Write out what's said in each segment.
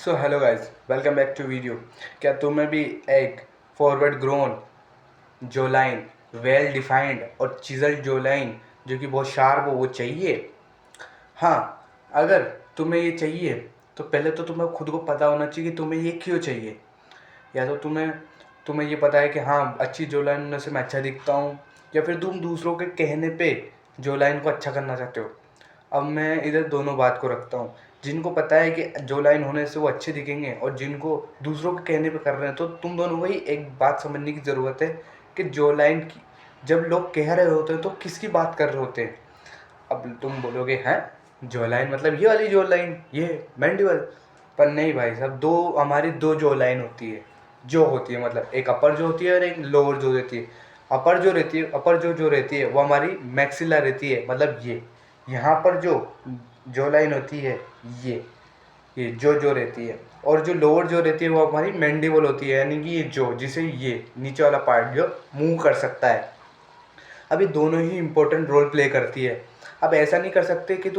So hello guys, welcome back to video. क्या तुम्हें भी एक forward grown jaw line, well defined और चिजल जो लाइन जो कि बहुत शार्प हो वो चाहिए? हाँ, अगर तुम्हें ये चाहिए तो पहले तो तुम्हें खुद को पता होना चाहिए कि तुम्हें ये क्यों चाहिए। या तो तुम्हें ये पता है कि हाँ, अच्छी जो लाइन में से मैं अच्छा दिखता हूँ, या फिर तुम दूसरों के कहने पे जो लाइन को अच्छा करना चाहते हो। अब मैं इधर दोनों बात को रखता हूँ। जिनको पता है कि जो लाइन होने से वो अच्छे दिखेंगे और जिनको दूसरों के कहने पे कर रहे हैं, तो तुम दोनों को ही एक बात समझने की ज़रूरत है कि जो लाइन की जब लोग कह रहे होते हैं तो किसकी बात कर रहे होते हैं। अब तुम बोलोगे हैं जो लाइन मतलब ये वाली जो लाइन, ये मैंडिबल। पर नहीं भाई साहब, हमारी दो जो लाइन होती है, जो होती है मतलब एक अपर जो होती है और एक लोअर जो रहती है। अपर जो रहती है वो हमारी मैक्सिला रहती है, मतलब ये यहाँ पर जो लाइन होती है, ये जो रहती है। और जो लोअर जो रहती है वो हमारी मैंडिबल होती है, यानी कि ये जो जिसे ये नीचे वाला पार्ट जो मूव कर सकता है। अब ये दोनों ही इंपॉर्टेंट रोल प्ले करती है। अब ऐसा नहीं कर सकते कि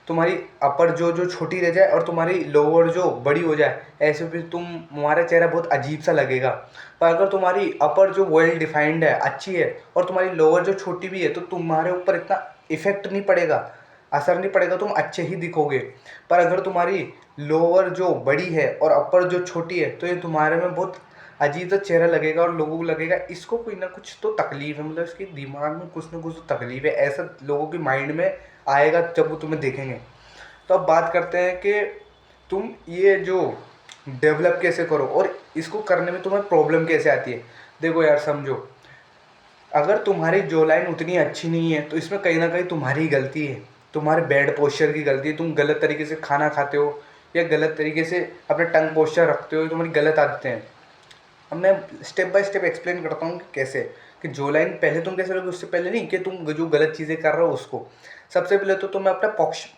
तुम्हारी अपर जो छोटी रह जाए और तुम्हारी लोअर जो बड़ी हो जाए, ऐसे भी तुम्हारा चेहरा बहुत अजीब सा लगेगा। पर अगर तुम्हारी अपर जो वेल डिफाइंड है, अच्छी है, और तुम्हारी लोअर जो छोटी भी है, तो तुम्हारे ऊपर इतना इफेक्ट नहीं पड़ेगा, असर नहीं पड़ेगा, तुम अच्छे ही दिखोगे। पर अगर तुम्हारी लोअर जो बड़ी है और अपर जो छोटी है, तो ये तुम्हारे में बहुत अजीब सा चेहरा लगेगा और लोगों को लगेगा इसको कोई ना कुछ तो तकलीफ है, मतलब इसके दिमाग में कुछ ना कुछ तो तकलीफ है, ऐसा लोगों के माइंड में आएगा जब वो तुम्हें देखेंगे। तो अब बात करते हैं कि तुम ये जो डेवलप कैसे करो और इसको करने में तुम्हें प्रॉब्लम कैसे आती है। देखो यार, समझो, अगर तुम्हारी जो लाइन उतनी अच्छी नहीं है तो इसमें कहीं ना कहीं तुम्हारी गलती है, तुम्हारे बैड पोस्चर की गलती है। तुम गलत तरीके से खाना खाते हो या गलत तरीके से अपने टंग पोस्चर रखते हो, तुम्हारी गलत आदतें हैं। अब मैं स्टेप बाय स्टेप एक्सप्लेन करता हूँ कि कैसे, कि जो लाइन पहले तुम कैसे रहोगे उससे पहले नहीं कि तुम जो गलत चीज़ें कर रहे हो उसको। सबसे पहले तो तुम्हें अपना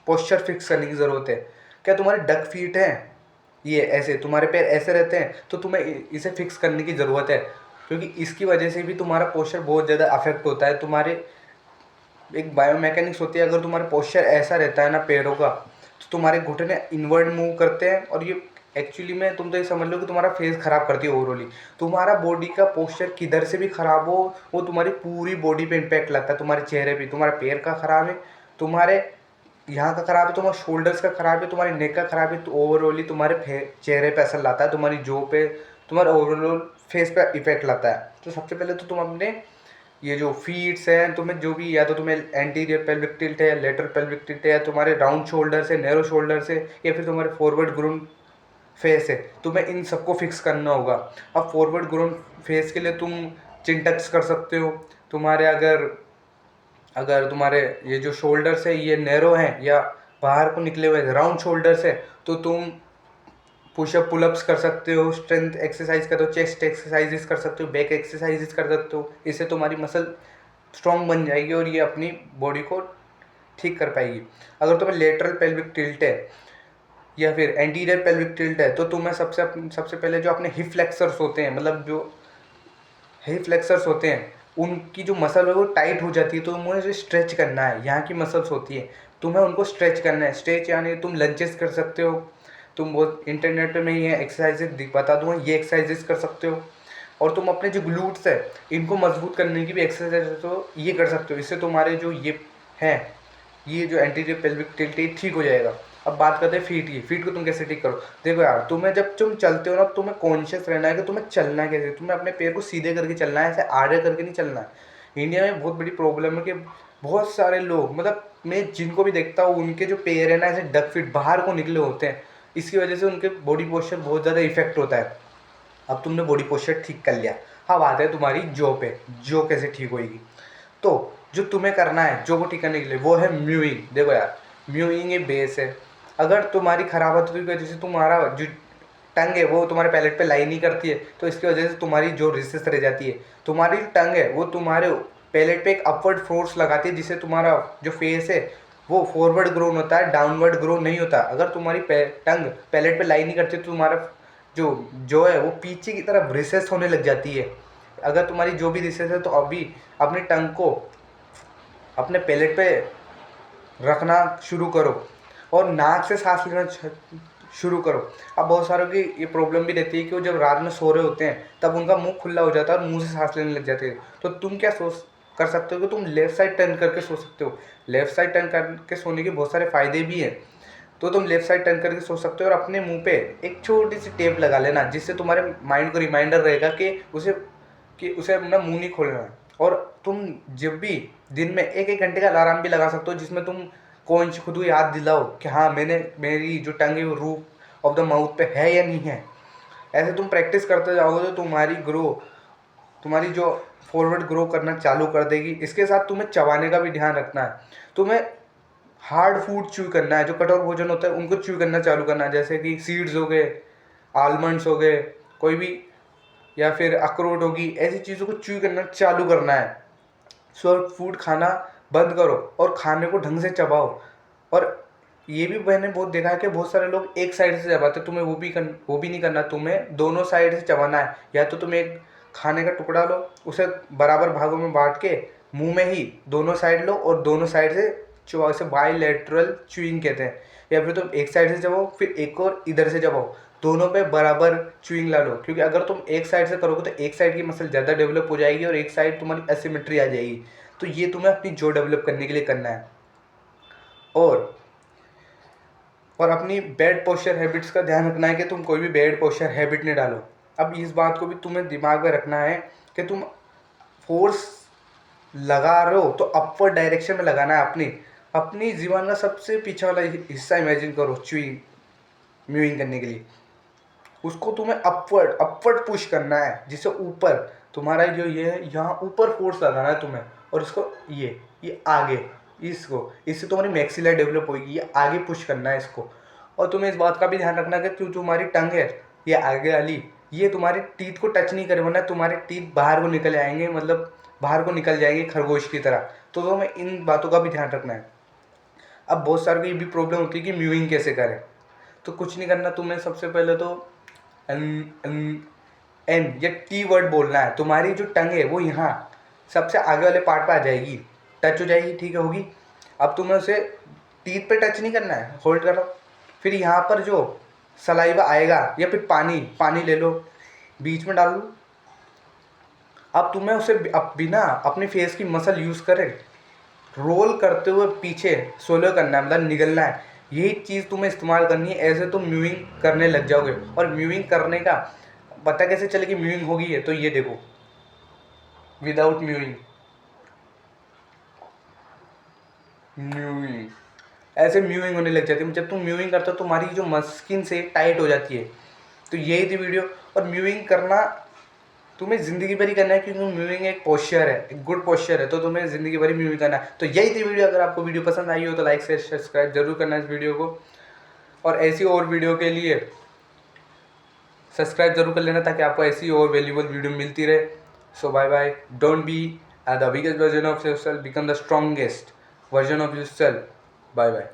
पोस्चर फिक्स करने की ज़रूरत है। क्या तुम्हारे डक फीट हैं, ये ऐसे तुम्हारे पैर ऐसे रहते हैं, तो तुम्हें इसे फिक्स करने की ज़रूरत है, क्योंकि इसकी वजह से भी तुम्हारा पोस्चर बहुत ज़्यादा अफेक्ट होता है। तुम्हारे एक बायोमैकेनिक्स होती है, अगर तुम्हारा पोस्चर ऐसा रहता है ना पैरों का, तो तुम्हारे घुटने इनवर्ड मूव करते हैं, और ये एक्चुअली में तुम तो ये समझ लो कि तुम्हारा फेस ख़राब करती है ओवरऑली। तुम्हारा बॉडी का पोस्चर किधर से भी ख़राब हो, वो तुम्हारी पूरी बॉडी पे इम्पैक्ट लगता है। तुम्हारे चेहरे पे, तुम्हारा पैर का ख़राब है, तुम्हारे यहाँ का ख़राब है, तुम्हारे शोल्डर्स का ख़राब है, तुम्हारी नेक का ख़राब है, तो ओवरऑली तुम्हारे चेहरे पे असर लाता है, तुम्हारी जो पे, तुम्हारे ओवरऑल फेस पे इफेक्ट लाता है। तो सबसे पहले तो तुम अपने ये जो फीट्स हैं, तुम्हें जो भी, या तो तुम्हें एंटीरियर पेल्विक टिल्ट है, लेटरल पेल्विक टिल्ट है, या तुम्हारे राउंड शोल्डर है, नैरो शोल्डर है, या फिर तुम्हारे फॉरवर्ड ग्रोन फेस है, तुम्हें इन सबको फिक्स करना होगा। अब फॉरवर्ड ग्रोन फेस के लिए तुम चिन टक्स कर सकते हो। तुम्हारे अगर अगर तुम्हारे ये जो शोल्डर्स है ये नैरो हैं या बाहर को निकले हुए राउंड शोल्डर्स है, तो तुम पुशअप पुलअप्स कर सकते हो, स्ट्रेंथ एक्सरसाइज कर सकते हो, चेस्ट एक्सरसाइजेस कर सकते हो, बैक एक्सरसाइजेस कर सकते हो। इससे तुम्हारी मसल स्ट्रॉन्ग बन जाएगी और ये अपनी बॉडी को ठीक कर पाएगी। अगर तुम्हें लेटरल पेल्विक टिल्ट है या फिर एंटीरियर पेल्विक टिल्ट है, तो तुम्हें सबसे पहले जो अपने हिप फ्लेक्सर्स होते हैं, मतलब जो हिप फ्लेक्सर्स होते हैं, उनकी जो मसल है वो टाइट हो जाती है, तो तुम्हें उसे स्ट्रेच करना है। यहाँ की मसल्स होती है, तुम्हें उनको स्ट्रेच करना है। स्ट्रेच यानी तुम लंचेस कर सकते हो, तुम बहुत इंटरनेट में ये एक्सरसाइजेज बता दूंगा, ये एक्सरसाइजेज कर सकते हो। और तुम अपने जो ग्लूट्स है इनको मजबूत करने की भी एक्सरसाइज तो ये कर सकते हो। इससे तुम्हारे जो ये हैं, ये जो एंटीरियर पेल्विक टिल्ट है ठीक हो जाएगा। अब बात करते हैं फीट की। फीट को तुम कैसे ठीक करो। देखो यार, तुम्हें जब तुम चलते हो ना, तुम्हें कॉन्शियस रहना है कि तुम्हें चलना है कैसे। तुम्हें अपने पैर को सीधे करके चलना है, ऐसे आड़े करके नहीं चलना है। इंडिया में बहुत बड़ी प्रॉब्लम है कि बहुत सारे लोग, मतलब मैं जिनको भी देखता हूँ, उनके जो पैर है ना ऐसे डक फीट बाहर को निकले होते हैं। इसकी वजह से उनके बॉडी पोस्चर बहुत ज़्यादा इफेक्ट होता है। अब तुमने बॉडी पोस्चर ठीक कर लिया, अब आते हैं तुम्हारी जो पे, जो कैसे ठीक होएगी। तो जो तुम्हें करना है जो को ठीक करने के लिए, वो है म्यूइंग। देखो यार, म्यूइंग ये बेस है। अगर तुम्हारी खराब आदत की वजह से तुम्हारा जो टंग है वो तुम्हारे पैलेट पे लाई नहीं करती है, तो इसकी वजह से तुम्हारी जो रिसेस रह जाती है। तुम्हारी टंग है वो तुम्हारे पैलेट पे एक अपवर्ड फोर्स लगाती है, जिससे तुम्हारा जो फेस है वो फॉरवर्ड ग्रोन होता है, डाउनवर्ड ग्रो नहीं होता। अगर तुम्हारी टंग पैलेट पे लाई नहीं करती तो तुम्हारा जो है वो पीछे की तरफ रिसेस होने लग जाती है। अगर तुम्हारी जो भी रिसेस है, तो अभी अपनी टंग को अपने पैलेट पे रखना शुरू करो और नाक से सांस लेना शुरू करो। अब बहुत सारों की ये प्रॉब्लम भी रहती है कि वो जब रात में सो रहे होते हैं तब उनका मुंह खुला हो जाता है और मुंह से सांस लेने लग जाते हैं। तो तुम क्या सोच कर सकते हो कि तुम लेफ़्ट साइड टर्न करके सो सकते हो। लेफ़्ट साइड टर्न करके सोने के बहुत सारे फ़ायदे भी हैं। तो तुम लेफ़्ट साइड टर्न करके सो सकते हो और अपने मुंह पे एक छोटी सी टेप लगा लेना, जिससे तुम्हारे माइंड को रिमाइंडर रहेगा कि उसे अपना मुंह नहीं खोलना है। और तुम जब भी दिन में 1-1 घंटे का अलार्म भी लगा सकते हो, जिसमें तुम खुद को याद दिलाओ कि हाँ, मेरी जो टंग है वो रूफ ऑफ द माउथ पे है या नहीं है। ऐसे तुम प्रैक्टिस करते जाओगे तो तुम्हारी जो फॉरवर्ड ग्रो करना चालू कर देगी। इसके साथ तुम्हें चबाने का भी ध्यान रखना है। तुम्हें हार्ड फूड च्यू करना है, जो कठोर भोजन होता है उनको च्यू करना चालू करना है, जैसे कि सीड्स हो गए, आलमंड्स हो गए, कोई भी, या फिर अखरोट होगी, ऐसी चीज़ों को च्यू करना चालू करना है। सॉफ्ट फूड खाना बंद करो और खाने को ढंग से चबाओ। और ये भी मैंने बहुत देखा है कि बहुत सारे लोग एक साइड से चबाते, तुम्हें वो भी नहीं करना। तुम्हें दोनों साइड से चबाना है। या तो तुम एक खाने का टुकड़ा लो, उसे बराबर भागों में बांट के मुंह में ही दोनों साइड लो और दोनों साइड से चबाओ। इसे बायलैटरल च्यूइंग कहते हैं। या फिर तुम एक साइड से चबाओ फिर एक और इधर से चबाओ, दोनों पे बराबर च्यूइंग ला लो। क्योंकि अगर तुम एक साइड से करोगे तो एक साइड की मसल ज़्यादा डेवलप हो जाएगी और एक साइड तुम्हारी एसिमेट्री आ जाएगी। तो ये तुम्हें अपनी जो डेवलप करने के लिए करना है। और अपनी बैड पोस्चर हैबिट्स का ध्यान रखना है कि तुम कोई भी बैड पोस्चर हैबिट नहीं डालो। अब इस बात को भी तुम्हें दिमाग में रखना है कि तुम फोर्स लगा रहे हो तो अपवर्ड डायरेक्शन में लगाना है। अपनी जीवन का सबसे पीछे वाला हिस्सा इमेजिन करो म्यूइंग करने के लिए। उसको तुम्हें अपवर्ड पुश करना है, जिससे ऊपर तुम्हारा जो ये है यहाँ ऊपर फोर्स लगाना है तुम्हें। और इसको ये आगे, इससे तुम्हारी मैक्सिलर डेवलप होगी, ये आगे पुश करना है इसको। और तुम्हें इस बात का भी ध्यान रखना कि तुम्हारी टंग है ये आगे वाली, ये तुम्हारी टीथ को टच नहीं करे, वरना तुम्हारे टीथ बाहर को निकल आएंगे, मतलब बाहर को निकल जाएंगे खरगोश की तरह। तो तुम्हें इन बातों का भी ध्यान रखना है। अब बहुत सारे को ये भी प्रॉब्लम होती है कि म्यूइंग कैसे करें। तो कुछ नहीं करना, तुम्हें सबसे पहले तो एन या टी वर्ड बोलना है। तुम्हारी जो टंग है वो यहाँ सबसे आगे वाले पार्ट पे आ जाएगी, टच हो जाएगी, ठीक है, होगी। अब तुम्हें उसे टीथ पे टच नहीं करना है, होल्ड करो। फिर यहाँ पर जो सलाइवा आएगा या फिर पानी ले लो, बीच में डाल लो। अब तुम्हें उसे बिना अपने फेस की मसल यूज़ करें रोल करते हुए पीछे सोलो करना है, मतलब निगलना है। यही चीज़ तुम्हें इस्तेमाल करनी है। ऐसे तुम म्यूइंग करने लग जाओगे। और म्यूइंग करने का पता कैसे चलेगी म्यूइंग होगी है, तो ये देखो, विदाउट म्यूइंग ऐसे म्यूइंग होने लग जाती है। जब तुम म्यूइंग करते हो तो तुम्हारी जो स्किन से टाइट हो जाती है। तो यही थी वीडियो। और म्यूइंग करना तुम्हें ज़िंदगी भर ही करना है, क्योंकि म्यूइंग एक पोस्चर है, एक गुड पोस्चर है। तो तुम्हें ज़िंदगी भर ही म्यूइंग करना है। तो यही थी वीडियो। अगर आपको वीडियो पसंद आई हो तो लाइक शेयर सब्सक्राइब जरूर करना इस वीडियो को। और ऐसी और वीडियो के लिए सब्सक्राइब जरूर कर लेना, ताकि आपको ऐसी और वैल्यूबल वीडियो मिलती रहे। So bye bye. Don't be the biggest version of yourself, become the strongest version of yourself. Bye bye.